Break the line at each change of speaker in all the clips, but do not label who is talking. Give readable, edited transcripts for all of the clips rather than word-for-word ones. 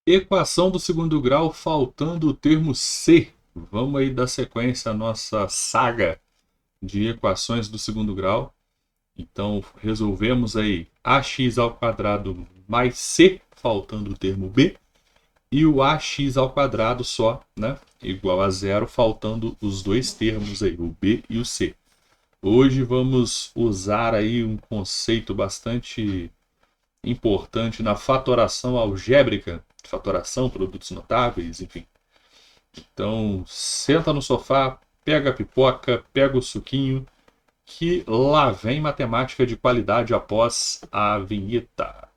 Equação do segundo grau, faltando o termo C. Vamos aí dar sequência à nossa saga de equações do segundo grau. Então, resolvemos aí ax ao quadrado mais c, faltando o termo b, e o ax ao quadrado só, né, igual a zero, faltando os dois termos aí, o b e o c. Hoje vamos usar aí um conceito bastante importante na fatoração algébrica, fatoração, produtos notáveis, enfim. Então, senta no sofá, pega a pipoca, pega o suquinho, que lá vem matemática de qualidade após a vinheta.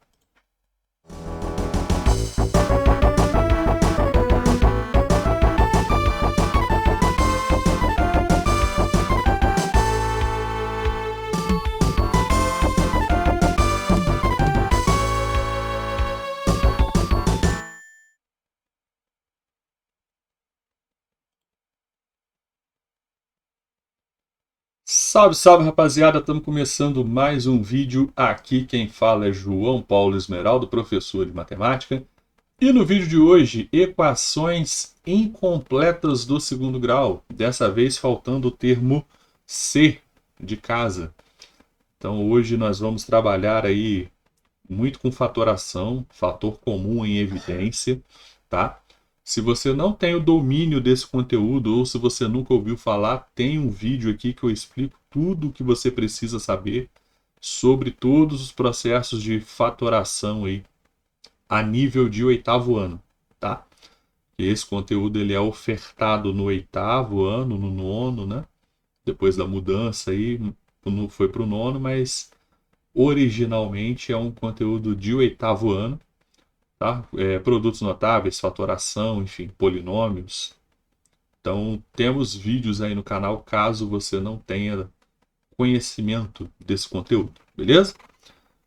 Salve, salve rapaziada, estamos começando mais um vídeo. Aqui quem fala é João Paulo Esmeraldo, professor de matemática. E no vídeo de hoje, equações incompletas do segundo grau. Dessa vez faltando o termo C de casa. Então hoje nós vamos trabalhar aí muito com fatoração, fator comum em evidência, tá? Se você não tem o domínio desse conteúdo ou se você nunca ouviu falar, tem um vídeo aqui que eu explico tudo o que você precisa saber sobre todos os processos de fatoração aí a nível de oitavo ano, tá? Esse conteúdo ele é ofertado no oitavo ano, no nono, né? Depois da mudança aí, foi para o nono, mas originalmente é um conteúdo de oitavo ano, tá? Produtos notáveis, fatoração, enfim, polinômios. Então, temos vídeos aí no canal caso você não tenha conhecimento desse conteúdo, beleza?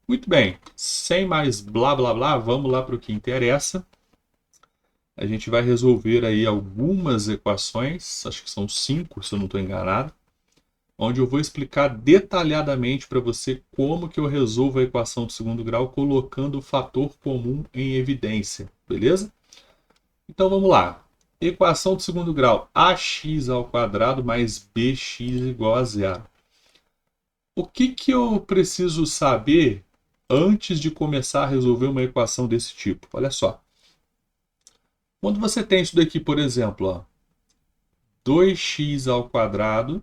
Muito bem, sem mais blá blá blá, vamos lá para o que interessa. A gente vai resolver aí algumas equações, acho que são 5, se eu não estou enganado, onde eu vou explicar detalhadamente para você como que eu resolvo a equação do segundo grau colocando o fator comum em evidência, beleza? Então vamos lá. Equação do segundo grau, ax ao quadrado mais bx igual a zero. O que eu preciso saber antes de começar a resolver uma equação desse tipo? Olha só. Quando você tem isso daqui, por exemplo, ó, 2x ao quadrado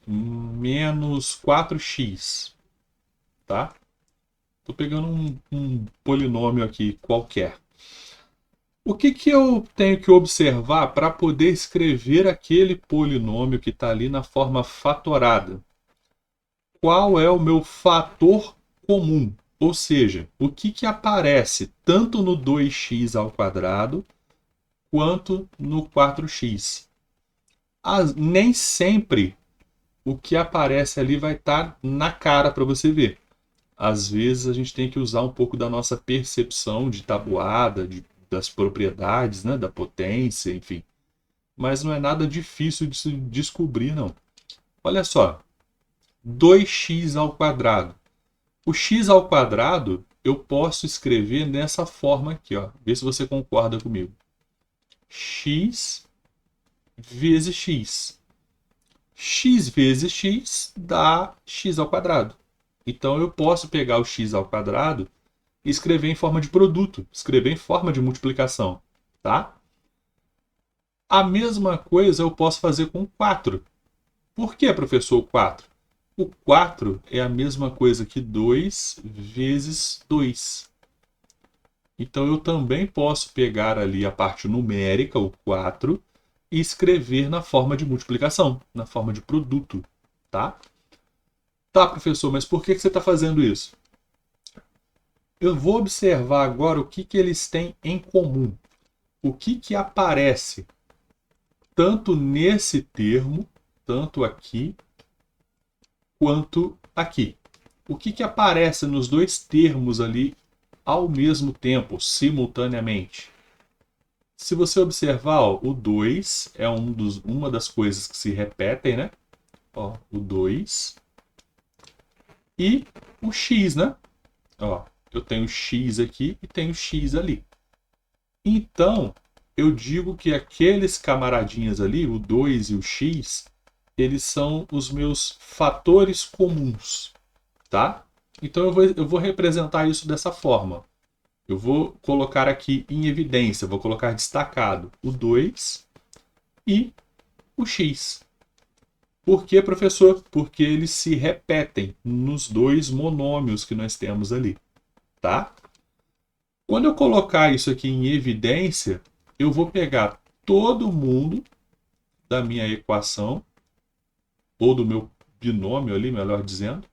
menos 4x, tá? Estou pegando um polinômio aqui qualquer. O que eu tenho que observar para poder escrever aquele polinômio que está ali na forma fatorada? Qual é o meu fator comum? Ou seja, o que aparece tanto no 2x ao quadrado quanto no 4x? Nem sempre o que aparece ali vai estar na cara para você ver. Às vezes a gente tem que usar um pouco da nossa percepção de tabuada, das propriedades, né, da potência, enfim. Mas não é nada difícil de se descobrir, não. Olha só, 2x ao quadrado. O x ao quadrado eu posso escrever nessa forma aqui, ó. Vê se você concorda comigo. X vezes x. X vezes x dá x ao quadrado. Então eu posso pegar o x ao quadrado e escrever em forma de produto, escrever em forma de multiplicação, tá? A mesma coisa eu posso fazer com 4. Por que, professor, 4? O 4 é a mesma coisa que 2 vezes 2. Então eu também posso pegar ali a parte numérica, o 4, e escrever na forma de multiplicação, na forma de produto, tá? Tá, professor, mas por que você está fazendo isso? Eu vou observar agora o que eles têm em comum. O que aparece tanto nesse termo, tanto aqui, quanto aqui. O que aparece nos dois termos ali ao mesmo tempo, simultaneamente? Se você observar, ó, o 2 é uma das coisas que se repetem, né? Ó, o 2 e o x, né? Ó, eu tenho x aqui e tenho x ali. Então, eu digo que aqueles camaradinhas ali, o 2 e o x, eles são os meus fatores comuns, tá? Então, eu vou representar isso dessa forma. Eu vou colocar aqui em evidência, vou colocar destacado o 2 e o x. Por que, professor? Porque eles se repetem nos dois monômios que nós temos ali, tá? Quando eu colocar isso aqui em evidência, eu vou pegar todo mundo da minha equação, ou do meu binômio ali, melhor dizendo,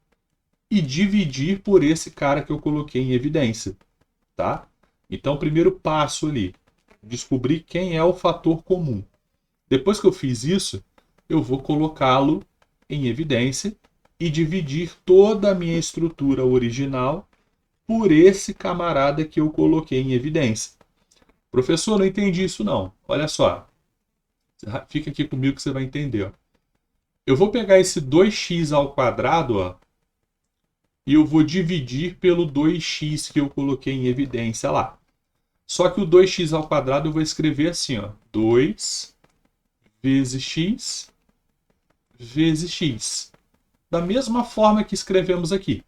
e dividir por esse cara que eu coloquei em evidência, tá? Então, primeiro passo ali, descobrir quem é o fator comum. Depois que eu fiz isso, eu vou colocá-lo em evidência e dividir toda a minha estrutura original por esse camarada que eu coloquei em evidência. Professor, não entendi isso não. Olha só. Fica aqui comigo que você vai entender. Ó. Eu vou pegar esse 2x ao quadrado, ó, e eu vou dividir pelo 2x que eu coloquei em evidência lá. Só que o 2x ao quadrado eu vou escrever assim, ó, 2 vezes x vezes x. Da mesma forma que escrevemos aqui.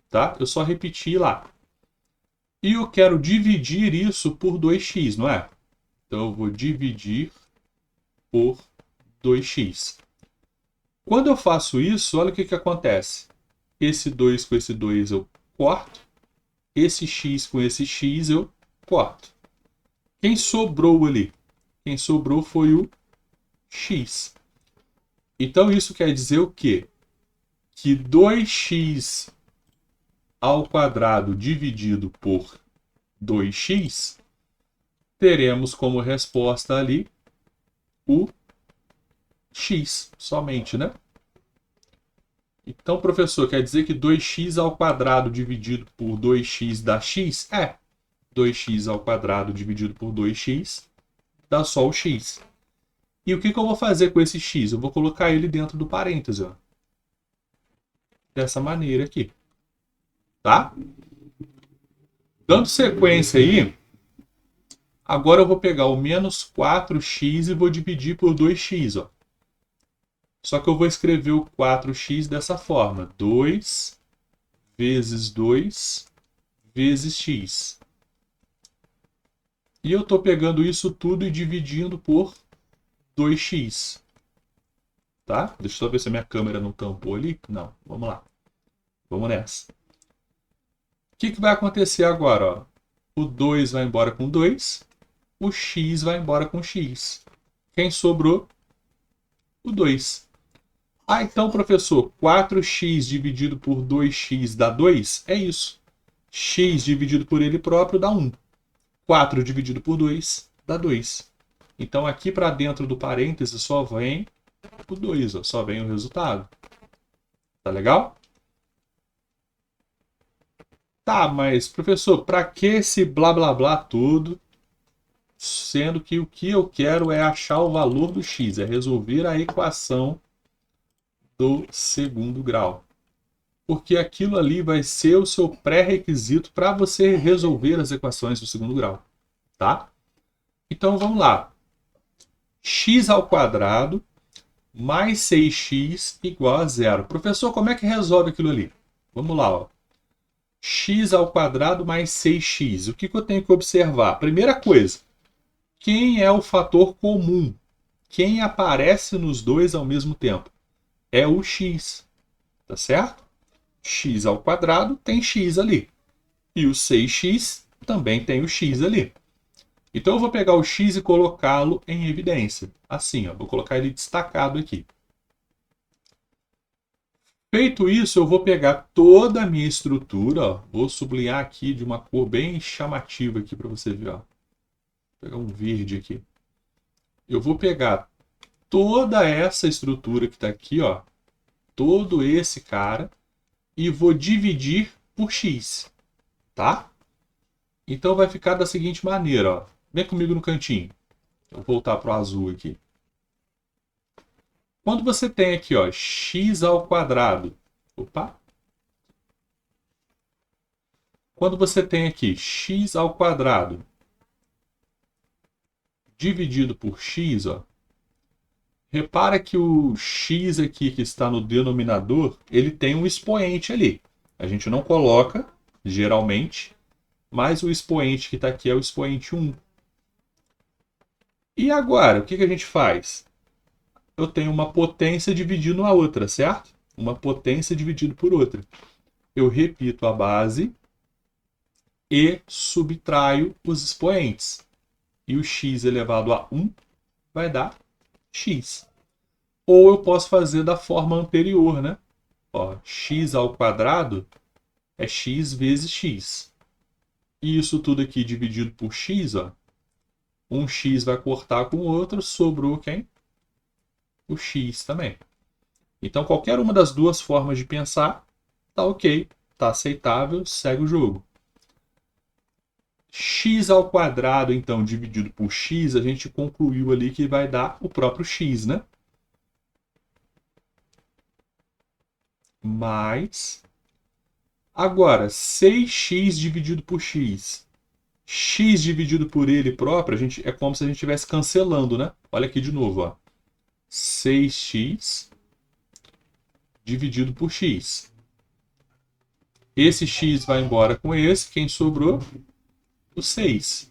Tá? Eu só repeti lá. E eu quero dividir isso por 2x, não é? Então eu vou dividir por 2x. Quando eu faço isso, olha o que acontece. Esse 2 com esse 2 eu corto. Esse x com esse x eu corto. Quem sobrou ali? Quem sobrou foi o x. Então isso quer dizer o quê? Que 2x ao quadrado dividido por 2x, teremos como resposta ali o x somente, né? Então, professor, quer dizer que 2x ao quadrado dividido por 2x dá x? É. 2x ao quadrado dividido por 2x dá só o x. E o que eu vou fazer com esse x? Eu vou colocar ele dentro do parêntese, ó. Dessa maneira aqui. Tá? Dando sequência aí, agora eu vou pegar o menos 4x e vou dividir por 2x, ó. Só que eu vou escrever o 4x dessa forma. 2 vezes 2 vezes x. E eu estou pegando isso tudo e dividindo por 2x. Tá? Deixa eu só ver se a minha câmera não tampou ali. Não, vamos lá. Vamos nessa. O que vai acontecer agora? Ó? O 2 vai embora com 2. O x vai embora com x. Quem sobrou? O 2. Ah, então, professor, 4x dividido por 2x dá 2? É isso. X dividido por ele próprio dá 1. 4 dividido por 2 dá 2. Então, aqui para dentro do parêntese só vem o 2, ó, só vem o resultado. Tá legal? Tá, mas, professor, para que esse blá blá blá tudo? Sendo que o que eu quero é achar o valor do x, é resolver a equação do segundo grau. Porque aquilo ali vai ser o seu pré-requisito para você resolver as equações do segundo grau. Tá? Então vamos lá. X ao quadrado mais 6x igual a zero. Professor, como é que resolve aquilo ali? Vamos lá. Ó. X ao quadrado mais 6x. O que eu tenho que observar? Primeira coisa, quem é o fator comum? Quem aparece nos dois ao mesmo tempo? É o x. Tá certo? X ao quadrado tem x ali. E o 6x também tem o x ali. Então eu vou pegar o x e colocá-lo em evidência. Assim, ó, vou colocar ele destacado aqui. Feito isso, eu vou pegar toda a minha estrutura, ó, vou sublinhar aqui de uma cor bem chamativa aqui para você ver. Ó. Vou pegar um verde aqui. Eu vou pegar toda essa estrutura que está aqui, ó, todo esse cara, e vou dividir por x, tá? Então vai ficar da seguinte maneira, ó. Vem comigo no cantinho. Vou voltar para o azul aqui. Quando você tem aqui, ó, x ao quadrado. Opa! Quando você tem aqui x ao quadrado dividido por x, ó, repara que o x aqui que está no denominador, ele tem um expoente ali. A gente não coloca, geralmente, mas o expoente que está aqui é o expoente 1. E agora, o que a gente faz? Eu tenho uma potência dividindo a outra, certo? Uma potência dividida por outra. Eu repito a base e subtraio os expoentes. E o x elevado a 1 vai dar x. Ou eu posso fazer da forma anterior, né? Ó, x ao quadrado é x vezes x. E isso tudo aqui dividido por x, ó, um x vai cortar com o outro, sobrou quem? O x também. Então, qualquer uma das duas formas de pensar tá ok, tá aceitável, segue o jogo. X ao quadrado, então, dividido por x, a gente concluiu ali que vai dar o próprio x, né? Mais. Agora, 6x dividido por x. X dividido por ele próprio, é como se a gente estivesse cancelando, né? Olha aqui de novo, ó. 6x dividido por x. Esse x vai embora com esse, quem sobrou? O 6.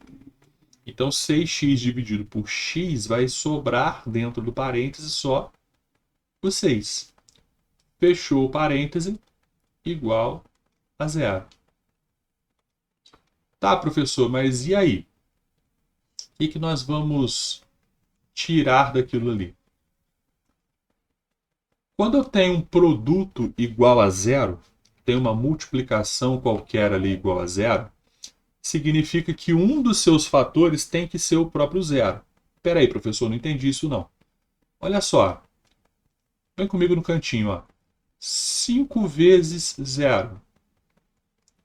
Então, 6x dividido por x vai sobrar dentro do parêntese só o 6. Fechou o parêntese, igual a zero. Tá, professor, mas e aí? O que nós vamos tirar daquilo ali? Quando eu tenho um produto igual a zero, tem uma multiplicação qualquer ali igual a zero, significa que um dos seus fatores tem que ser o próprio zero. Espera aí, professor, não entendi isso não. Olha só, vem comigo no cantinho, ó. 5 vezes zero.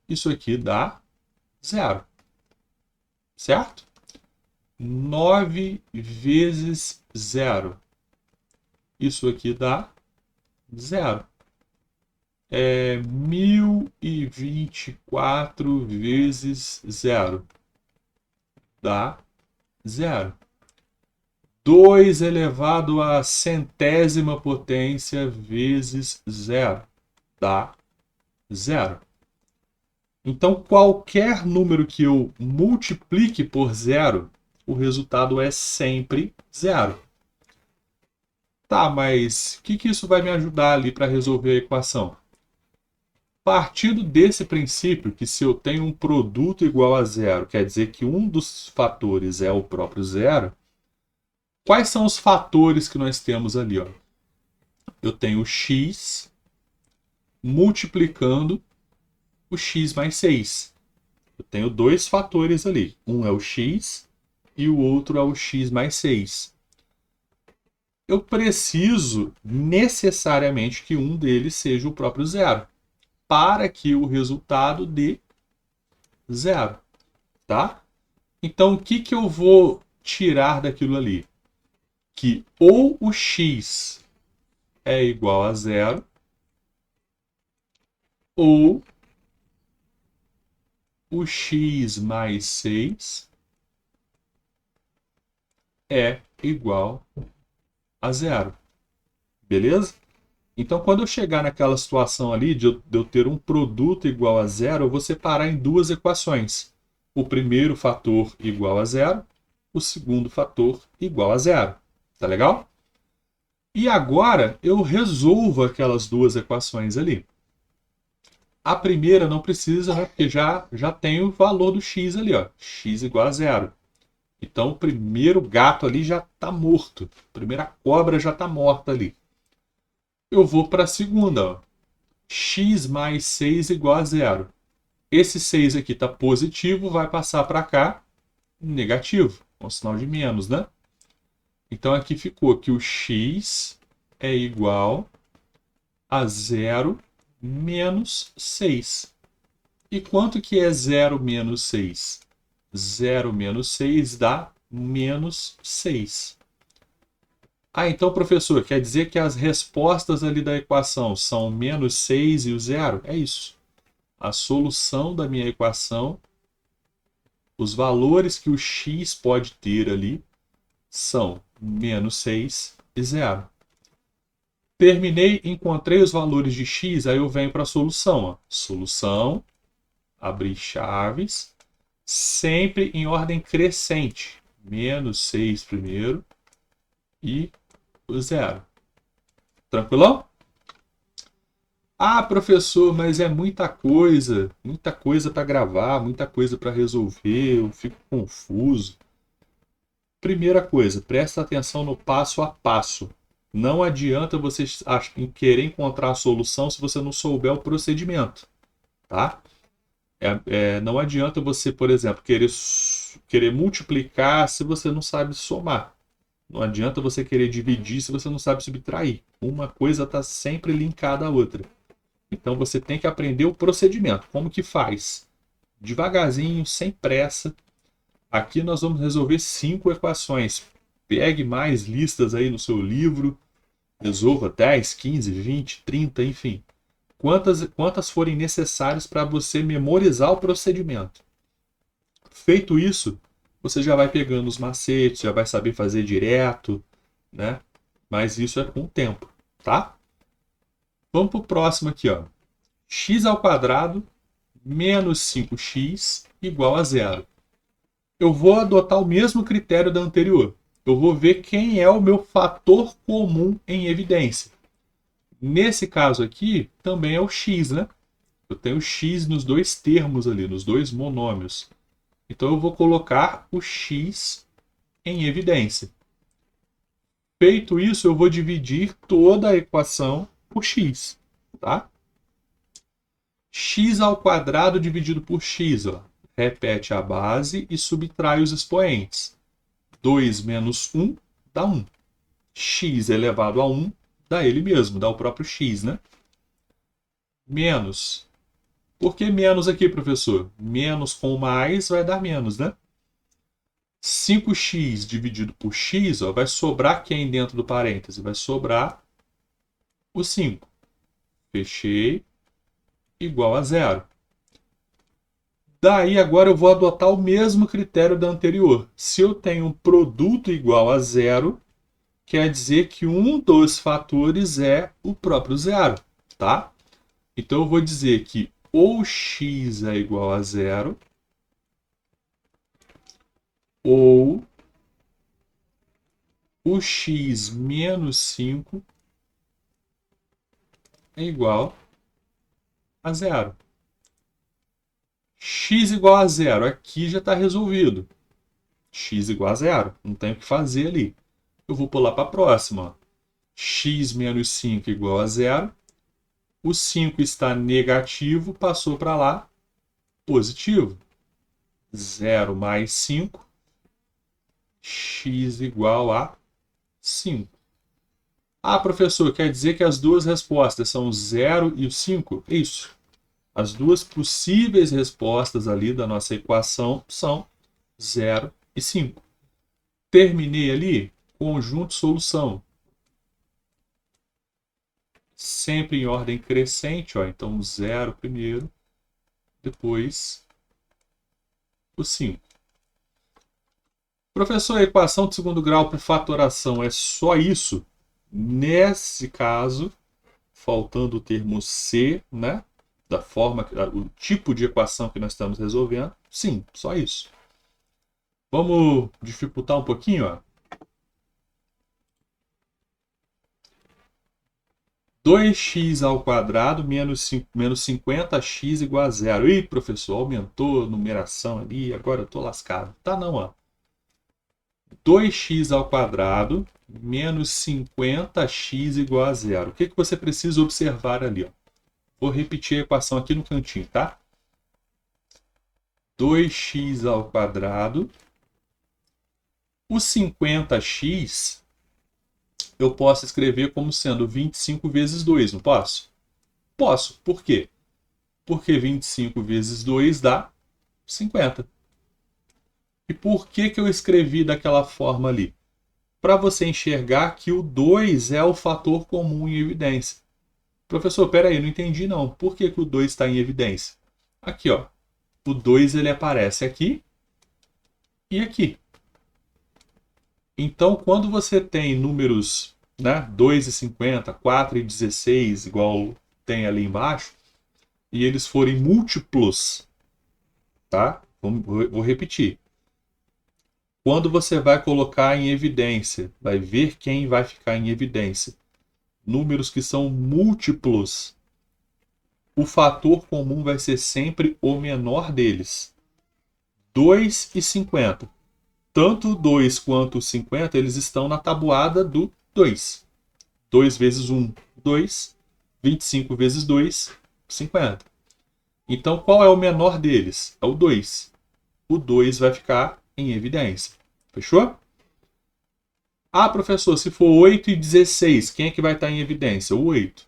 Isso aqui dá zero, certo? 9 vezes zero. Isso aqui dá zero. 1024 vezes zero dá zero. 2 elevado à centésima potência vezes zero dá zero. Então, qualquer número que eu multiplique por zero, o resultado é sempre zero. Tá, mas o que isso vai me ajudar ali para resolver a equação? Partindo desse princípio que se eu tenho um produto igual a zero, quer dizer que um dos fatores é o próprio zero, quais são os fatores que nós temos ali? Ó? Eu tenho o x multiplicando o x mais 6. Eu tenho dois fatores ali. Um é o x e o outro é o x mais 6. Eu preciso necessariamente que um deles seja o próprio zero, para que o resultado dê zero, tá? Então, o que eu vou tirar daquilo ali? Que ou o x é igual a zero, ou o x mais 6 é igual a zero. Beleza? Então, quando eu chegar naquela situação ali de eu ter um produto igual a zero, eu vou separar em duas equações. O primeiro fator igual a zero, o segundo fator igual a zero. Tá legal? E agora eu resolvo aquelas duas equações ali. A primeira não precisa, né, porque já tem o valor do x ali, ó, x igual a zero. Então o primeiro gato ali já está morto, a primeira cobra já está morta ali. Eu vou para a segunda, ó, x mais 6 igual a zero. Esse 6 aqui está positivo, vai passar para cá negativo, com sinal de menos, né? Então aqui ficou que o x é igual a zero menos 6. E quanto que é 0 menos 6? 0 menos 6 dá menos 6. Ah, então, professor, quer dizer que as respostas ali da equação são menos 6 e o zero? É isso. a solução da minha equação, os valores que o x pode ter ali são menos 6 e 0. Terminei, encontrei os valores de x, aí eu venho para a solução. Ó. Solução, abrir chaves, sempre em ordem crescente. Menos 6 primeiro e o 0. Tranquilão? Ah, professor, mas é muita coisa para gravar, muita coisa para resolver, eu fico confuso. Primeira coisa, presta atenção no passo a passo. Não adianta você querer encontrar a solução se você não souber o procedimento, tá? Não adianta você, por exemplo, querer multiplicar se você não sabe somar. Não adianta você querer dividir se você não sabe subtrair. Uma coisa está sempre linkada à outra. Então você tem que aprender o procedimento. Como que faz? Devagarzinho, sem pressa. Aqui nós vamos resolver 5 equações. Pegue mais listas aí no seu livro. Resolva 10, 15, 20, 30, enfim. Quantas forem necessárias para você memorizar o procedimento. Feito isso, você já vai pegando os macetes, já vai saber fazer direto, né? Mas isso é com o tempo, tá? Vamos para o próximo aqui, ó. X ao quadrado menos 5x igual a 0. Eu vou adotar o mesmo critério da anterior. Eu vou ver quem é o meu fator comum em evidência. Nesse caso aqui, também é o x, né? Eu tenho x nos dois termos ali, nos dois monômios. Então eu vou colocar o x em evidência. Feito isso, eu vou dividir toda a equação por x, tá? X ao quadrado dividido por x, ó. Repete a base e subtrai os expoentes. 2 menos 1 dá 1. X elevado a 1 dá ele mesmo, dá o próprio x, né? Menos. Por que menos aqui, professor? Menos com mais vai dar menos, né? 5x dividido por x, ó, vai sobrar quem dentro do parêntese? Vai sobrar o 5. Fechei. Igual a 0. Daí agora eu vou adotar o mesmo critério da anterior. Se eu tenho um produto igual a 0, quer dizer que um dos fatores é o próprio 0, tá? Então eu vou dizer que ou x é igual a 0, ou o x menos 5 é igual a 0. X igual a 0, aqui já está resolvido. X igual a 0, não tem o que fazer ali. Eu vou pular para a próxima. X menos 5 igual a 0. O 5 está negativo, passou para lá, positivo. 0 mais 5, x igual a 5. Ah, professor, quer dizer que as duas respostas são 0 e o 5? Isso. As duas possíveis respostas ali da nossa equação são 0 e 5. Terminei ali, conjunto solução. Sempre em ordem crescente, ó. Então 0 primeiro, depois o 5. Professor, a equação de segundo grau por fatoração é só isso? Nesse caso, faltando o termo C, né? Da forma, o tipo de equação que nós estamos resolvendo, sim, só isso. Vamos dificultar um pouquinho, ó. 2x ao quadrado menos 50x igual a 0. Ih, professor, aumentou a numeração ali, agora eu estou lascado. Tá não, ó. 2x ao quadrado menos 50x igual a 0. O que você precisa observar ali, ó? Vou repetir a equação aqui no cantinho, tá? 2x ao quadrado. O 50x eu posso escrever como sendo 25 vezes 2, não posso? Posso. Por quê? Porque 25 vezes 2 dá 50. E por que eu escrevi daquela forma ali? Para você enxergar que o 2 é o fator comum em evidência. Professor, peraí, não entendi não. Por que o 2 está em evidência? Aqui, ó. O 2 ele aparece aqui e aqui. Então, quando você tem números, né, 2,50, 4,16, igual tem ali embaixo, e eles forem múltiplos, tá? Vou repetir. Quando você vai colocar em evidência, vai ver quem vai ficar em evidência. Números que são múltiplos, o fator comum vai ser sempre o menor deles. 2 e 50. Tanto o 2 quanto o 50, eles estão na tabuada do 2. 2 vezes 1, 2. 25 vezes 2, 50. Então, qual é o menor deles? É o 2. O 2 vai ficar em evidência. Fechou? Ah, professor, se for 8 e 16, quem é que vai estar em evidência? O 8.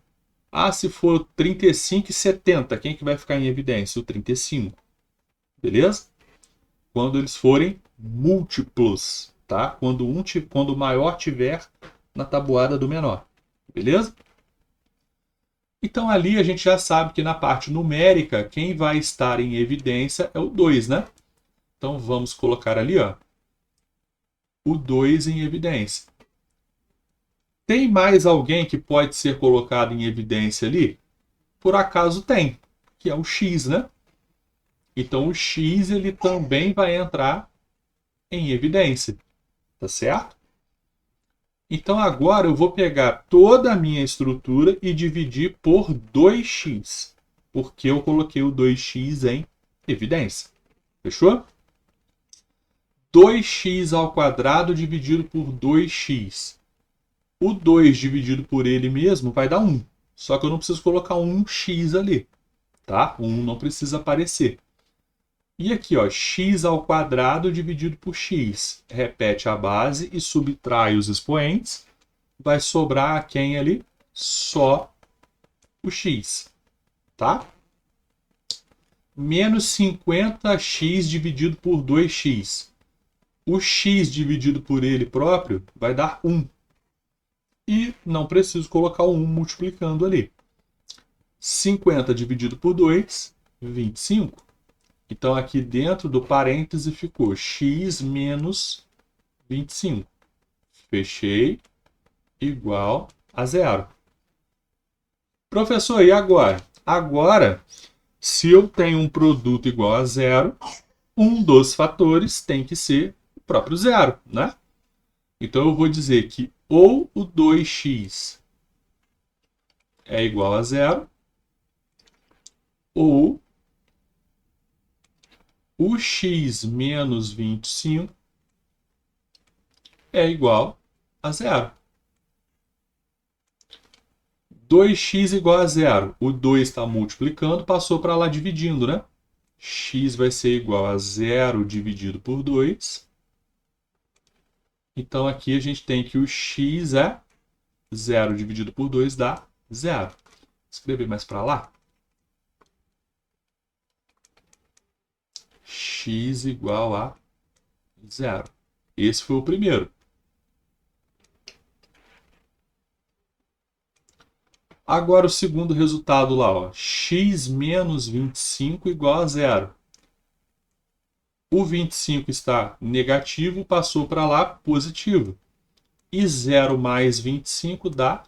Ah, se for 35 e 70, quem é que vai ficar em evidência? O 35. Beleza? Quando eles forem múltiplos, tá? Quando o maior tiver na tabuada do menor. Beleza? Então ali a gente já sabe que na parte numérica, quem vai estar em evidência é o 2, né? Então vamos colocar ali, ó, o 2 em evidência. Tem mais alguém que pode ser colocado em evidência ali? Por acaso tem, que é o x, né? Então o x ele também vai entrar em evidência, tá certo? Então agora eu vou pegar toda a minha estrutura e dividir por 2x, porque eu coloquei o 2x em evidência. Fechou? 2x ao quadrado dividido por 2x. O 2 dividido por ele mesmo vai dar 1. Só que eu não preciso colocar um x ali, tá? O 1 não precisa aparecer. E aqui, ó, x ao quadrado dividido por x. Repete a base e subtrai os expoentes. Vai sobrar quem ali? Só o x, tá? Menos 50x dividido por 2x. O x dividido por ele próprio vai dar 1. E não preciso colocar o 1 multiplicando ali. 50 dividido por 2, 25. Então, aqui dentro do parêntese ficou x menos 25. Fechei, igual a zero. Professor, e agora? Agora, se eu tenho um produto igual a zero, um dos fatores tem que ser o próprio zero, né? Então, eu vou dizer que ou o 2x é igual a zero, ou o x menos 25 é igual a zero. 2x igual a zero. O 2 está multiplicando, passou para lá dividindo, né? X vai ser igual a zero dividido por 2. Então aqui a gente tem que o x é zero dividido por 2 dá zero. Vou escrever mais para lá. X igual a zero. Esse foi o primeiro. Agora o segundo resultado lá, ó, x menos 25 igual a zero. O 25 está negativo, passou para lá positivo. E 0 mais 25 dá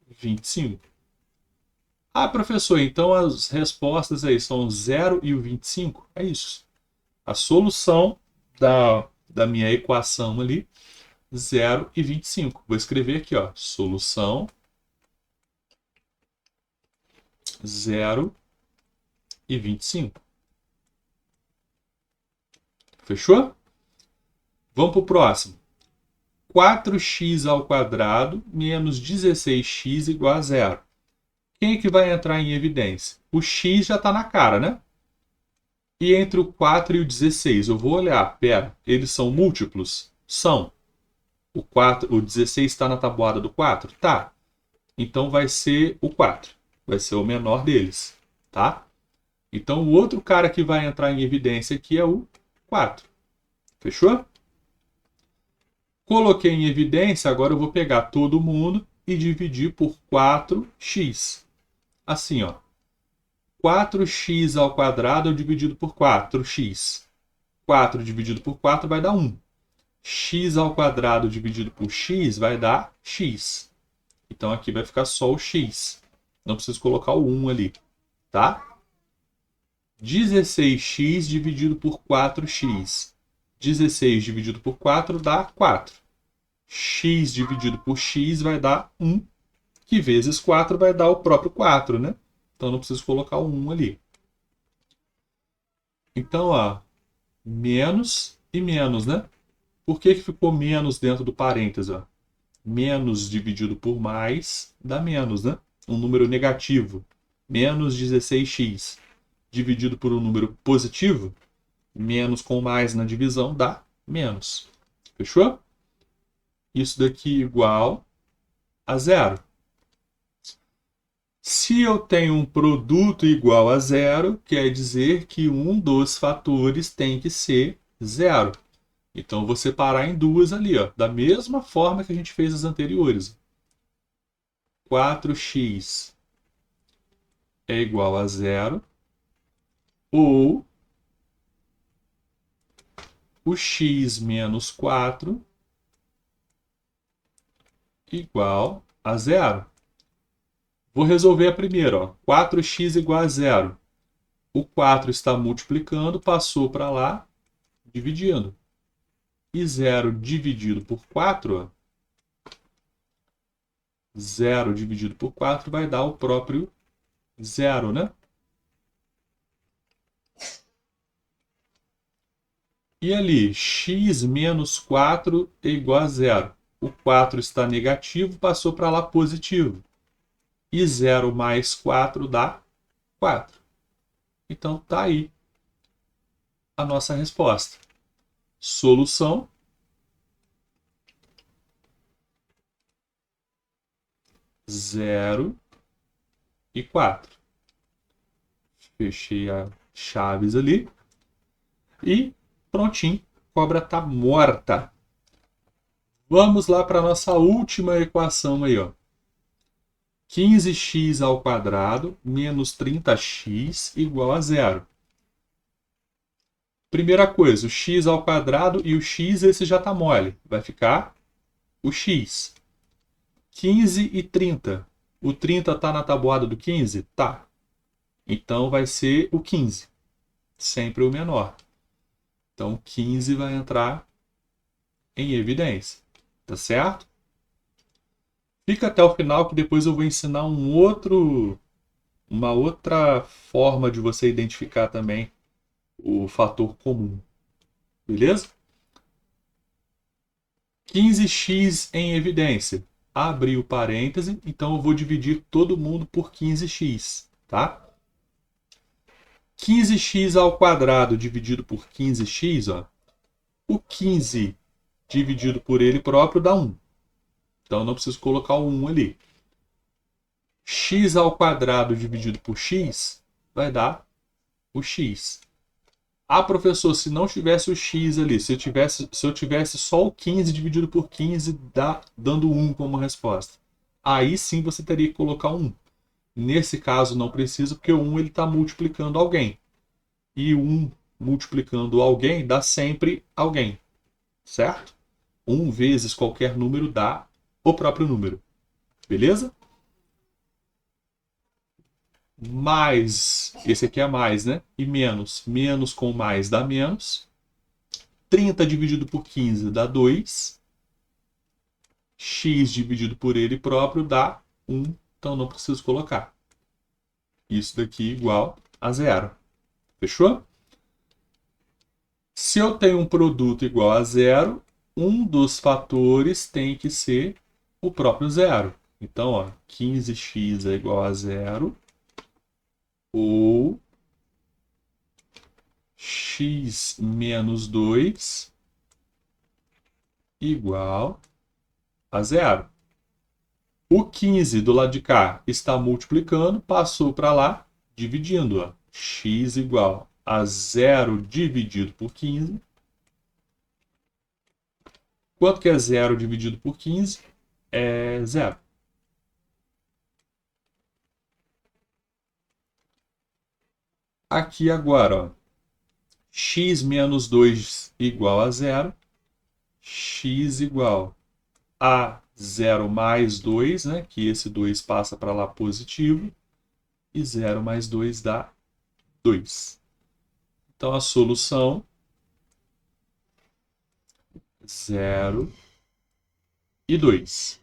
25. Ah, professor, então as respostas aí são 0 e o 25? É isso. A solução da minha equação ali, 0 e 25. Vou escrever aqui, ó, solução 0 e 25. Fechou? Vamos para o próximo. 4x ao quadrado menos 16x igual a zero. Quem é que vai entrar em evidência? O x já está na cara, né? E entre o 4 e o 16, eu vou olhar, pera, eles são múltiplos? São. O 16 está na tabuada do 4? Tá. Então vai ser o 4. Vai ser o menor deles, tá? Então o outro cara que vai entrar em evidência aqui é o 4. Fechou? Coloquei em evidência, agora eu vou pegar todo mundo e dividir por 4x. Assim, ó. 4x² dividido por 4x. 4 dividido por 4 vai dar 1. x² dividido por x vai dar x. Então aqui vai ficar só o x. Não preciso colocar o 1 ali, tá? 16x dividido por 4x. 16 dividido por 4 dá 4. X dividido por x vai dar 1, que vezes 4 vai dar o próprio 4, né? Então não preciso colocar o 1 ali. Então, ó, menos e menos, né? Por que ficou menos dentro do parênteses? Ó? Menos dividido por mais dá menos, né? Um número negativo. Menos 16x dividido por um número positivo, menos com mais na divisão dá menos. Fechou? Isso daqui igual a zero. Se eu tenho um produto igual a zero, quer dizer que um dos fatores tem que ser zero. Então, eu vou separar em duas ali, ó, da mesma forma que a gente fez as anteriores. 4x é igual a zero, ou o x menos 4 igual a zero. Vou resolver a primeira. Ó. 4x igual a zero. O 4 está multiplicando, passou para lá, dividindo. E 0 dividido por 4, ó, 0 dividido por 4 vai dar o próprio zero, né? E ali, x menos 4 é igual a zero. O 4 está negativo, passou para lá positivo. E 0 mais 4 dá 4. Então, tá aí a nossa resposta. Solução: 0 e 4. Fechei as chaves ali. E prontinho. Cobra tá morta. Vamos lá para a nossa última equação aí, ó. 15x² menos 30x igual a zero. Primeira coisa, o x² e o x, esse já está mole. Vai ficar o x. 15 e 30. O 30 está na tabuada do 15? Tá. Então vai ser o 15. Sempre o menor. Então 15 vai entrar em evidência. Tá certo? Fica até o final que depois eu vou ensinar uma outra forma de você identificar também o fator comum. Beleza? 15x em evidência. Abri o parêntese, então eu vou dividir todo mundo por 15x, tá? 15x² dividido por 15x, ó, o 15 dividido por ele próprio dá 1. Então eu não preciso colocar o 1 ali. X² dividido por x vai dar o x. Ah, professor, se não tivesse o x ali, se eu tivesse só o 15 dividido por 15, dando 1 como resposta. Aí sim você teria que colocar 1. Nesse caso não precisa, porque o 1 está multiplicando alguém. E 1 multiplicando alguém dá sempre alguém. Certo? 1 vezes qualquer número dá o próprio número. Beleza? Mais, esse aqui é mais, né? E menos. Menos com mais dá menos. 30 dividido por 15 dá 2. X dividido por ele próprio dá 1. Então não preciso colocar. Isso daqui igual a zero. Fechou? Se eu tenho um produto igual a zero, um dos fatores tem que ser o próprio zero. Então, ó, 15x é igual a zero, ou x menos 2 igual a zero. O 15 do lado de cá está multiplicando, passou para lá, dividindo. Ó. X igual a zero dividido por 15. Quanto que é zero dividido por 15? É zero. Aqui agora, ó, x menos 2 igual a zero, x igual a 0 mais 2, né, que esse 2 passa para lá positivo, e 0 mais 2 dá 2. Então a solução 0 e 2.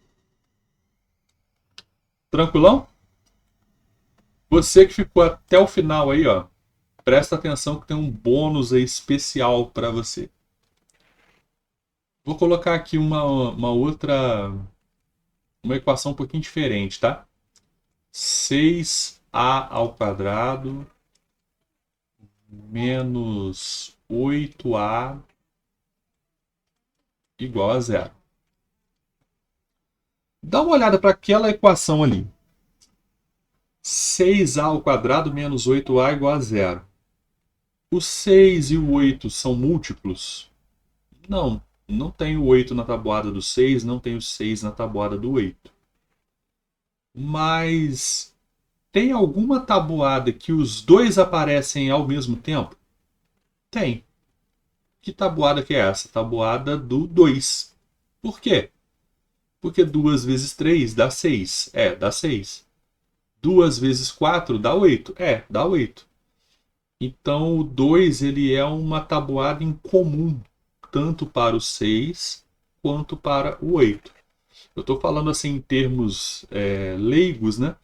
Tranquilão? Você que ficou até o final aí, ó, presta atenção que tem um bônus aí especial para você. Vou colocar aqui uma outra, uma equação um pouquinho diferente, tá? 6a ao quadrado menos 8a igual a zero. Dá uma olhada para aquela equação ali. 6a ao quadrado menos 8a igual a zero. O 6 e o 8 são múltiplos? Não, não tem o 8 na tabuada do 6, não tem o 6 na tabuada do 8. Mas tem alguma tabuada que os dois aparecem ao mesmo tempo? Tem. Que tabuada que é essa? Tabuada do 2. Por quê? Porque 2 vezes 3 dá 6. É, dá 6. 2 vezes 4 dá 8. É, dá 8. Então o 2 ele é uma tabuada incomum, tanto para o 6 quanto para o 8. Eu estou falando assim em termos leigos, né?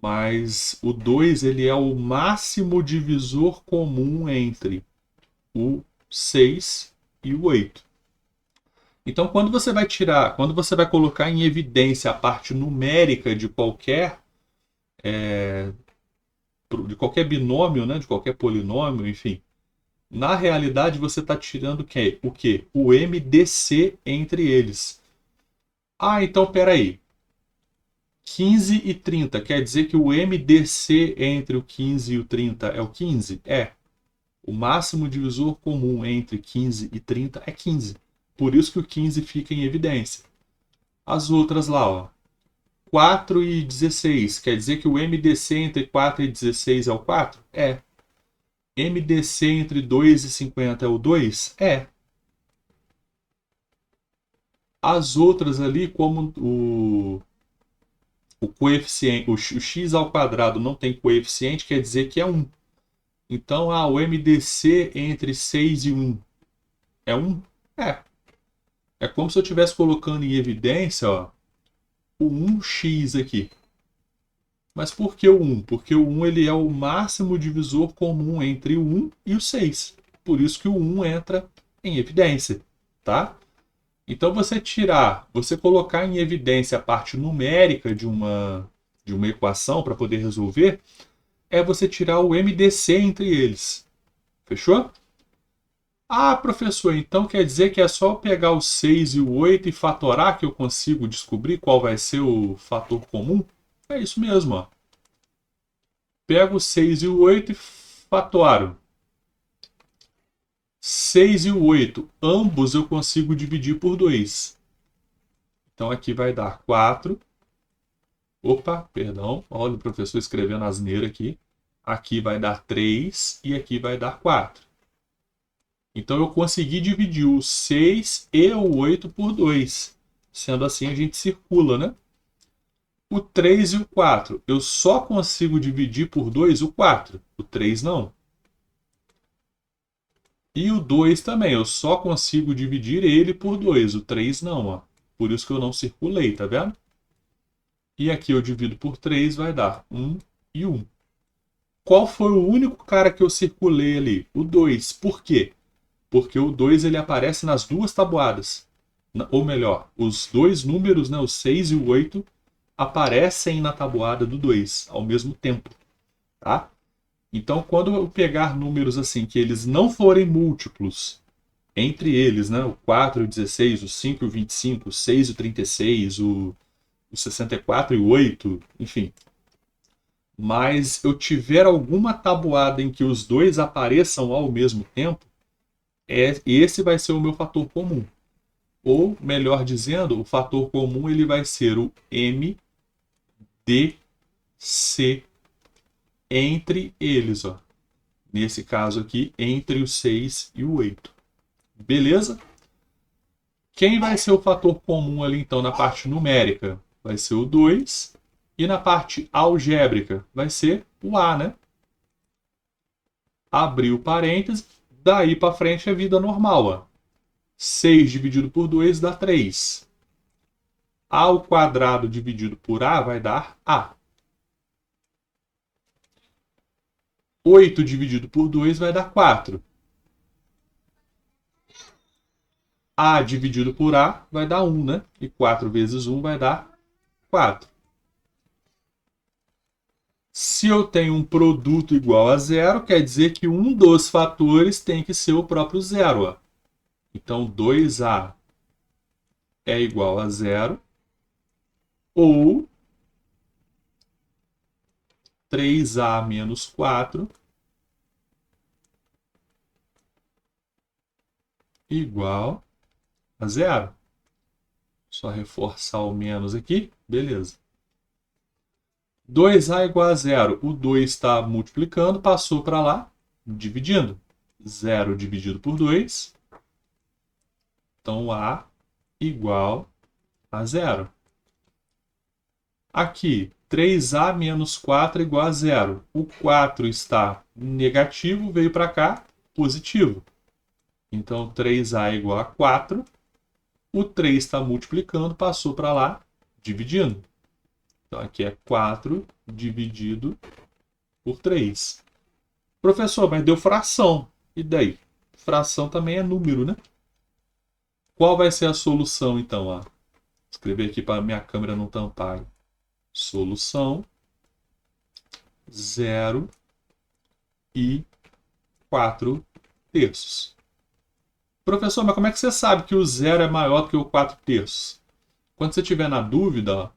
Mas o 2 ele é o máximo divisor comum entre o 6 e o 8. Então, quando você vai colocar em evidência a parte numérica de qualquer binômio, né, de qualquer polinômio, enfim, na realidade você está tirando o quê? O MDC entre eles. Ah, então peraí. 15 e 30, quer dizer que o MDC entre o 15 e o 30 é o 15? É. O máximo divisor comum entre 15 e 30 é 15. Por isso que o 15 fica em evidência. As outras lá, ó. 4 e 16, quer dizer que o MDC entre 4 e 16 é o 4? É. MDC entre 2 e 50 é o 2? É. As outras ali, como o coeficiente, o x ao quadrado não tem coeficiente, quer dizer que é 1. Então, o MDC entre 6 e 1 é 1? É. É como se eu estivesse colocando em evidência, ó, o 1x aqui. Mas por que o 1? Porque o 1 ele é o máximo divisor comum entre o 1 e o 6. Por isso que o 1 entra em evidência, tá? Então você colocar em evidência a parte numérica de uma equação para poder resolver, é você tirar o MDC entre eles. Fechou? Ah, professor, então quer dizer que é só pegar o 6 e o 8 e fatorar que eu consigo descobrir qual vai ser o fator comum? É isso mesmo, ó. Pego o 6 e o 8 e fatoro. 6 e o 8, ambos eu consigo dividir por 2. Então aqui vai dar 4. Opa, perdão. Olha o professor escrevendo asneira aqui. Aqui vai dar 3 e aqui vai dar 4. Então eu consegui dividir o 6 e o 8 por 2. Sendo assim, a gente circula, né? O 3 e o 4, eu só consigo dividir por 2 o 4. O 3 não. E o 2 também, eu só consigo dividir ele por 2. O 3 não, ó. Por isso que eu não circulei, tá vendo? E aqui eu divido por 3, vai dar 1 e 1. Qual foi o único cara que eu circulei ali? O 2. Por quê? Porque o 2 ele aparece nas duas tabuadas. Ou melhor, os dois números, né, o 6 e o 8, aparecem na tabuada do 2 ao mesmo tempo. Tá? Então, quando eu pegar números assim, que eles não forem múltiplos entre eles, né, o 4 e o 16, o 5 e o 25, o 6 e o 36, o 64 e o 8, enfim. Mas eu tiver alguma tabuada em que os dois apareçam ao mesmo tempo, esse vai ser o meu fator comum. Ou, melhor dizendo, o fator comum ele vai ser o MDC entre eles. Ó. Nesse caso aqui, entre o 6 e o 8. Beleza? Quem vai ser o fator comum ali, então, na parte numérica? Vai ser o 2. E na parte algébrica, vai ser o A, né? Abriu parênteses, daí para frente é vida normal. Ó. 6 dividido por 2 dá 3. A ao quadrado dividido por A vai dar A. 8 dividido por 2 vai dar 4. A dividido por A vai dar 1, né? E 4 vezes 1 vai dar 4. Se eu tenho um produto igual a zero, quer dizer que um dos fatores tem que ser o próprio zero. Ó. Então, 2A é igual a zero. Ou 3A menos 4 igual a zero. Só reforçar o menos aqui. Beleza. 2A igual a zero. O 2 está multiplicando, passou para lá, dividindo. 0 dividido por 2. Então, A igual a zero. Aqui, 3A menos 4 igual a zero. O 4 está negativo, veio para cá, positivo. Então, 3A igual a 4. O 3 está multiplicando, passou para lá, dividindo. Então, aqui é 4 dividido por 3. Professor, mas deu fração. E daí? Fração também é número, né? Qual vai ser a solução, então? Ó? Vou escrever aqui para a minha câmera não tampar. Solução 0 e 4 terços. Professor, mas como é que você sabe que o 0 é maior do que o 4 terços? Quando você estiver na dúvida, ó,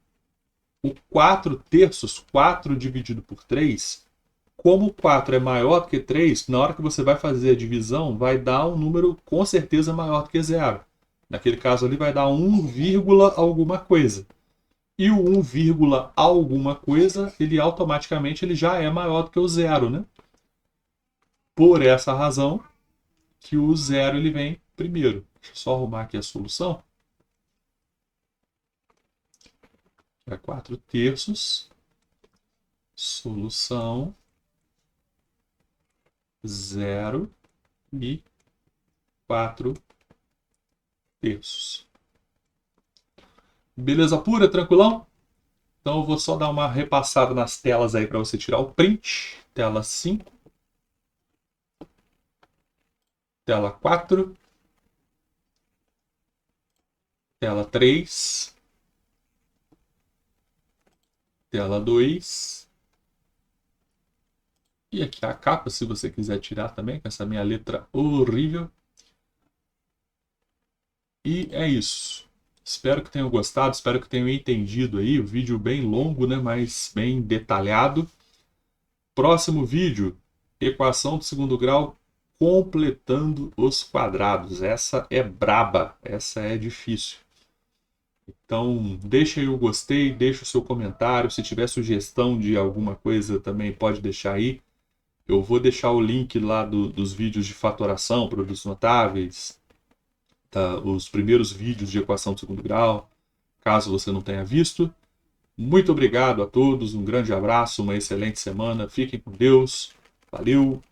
o 4 terços, 4 dividido por 3, como o 4 é maior do que 3, na hora que você vai fazer a divisão, vai dar um número com certeza maior do que 0. Naquele caso ali vai dar 1, alguma coisa. E o 1, alguma coisa, ele automaticamente ele já é maior do que o 0, né? Por essa razão que o 0 ele vem primeiro. Deixa eu só arrumar aqui a solução. É 4 terços. Solução 0 e 4 terços. Beleza pura? Tranquilão? Então eu vou só dar uma repassada nas telas aí para você tirar o print. Tela 5. Tela 4. Tela 3. Tela 2. E aqui a capa, se você quiser tirar também, com essa minha letra horrível. E é isso. Espero que tenham gostado, espero que tenham entendido aí. O vídeo bem longo, né, mas bem detalhado. Próximo vídeo, equação de segundo grau completando os quadrados. Essa é braba, essa é difícil. Então, deixa aí o gostei, deixa o seu comentário. Se tiver sugestão de alguma coisa também pode deixar aí. Eu vou deixar o link lá dos vídeos de fatoração, produtos notáveis, tá, os primeiros vídeos de equação de segundo grau, caso você não tenha visto. Muito obrigado a todos, um grande abraço, uma excelente semana, fiquem com Deus, valeu!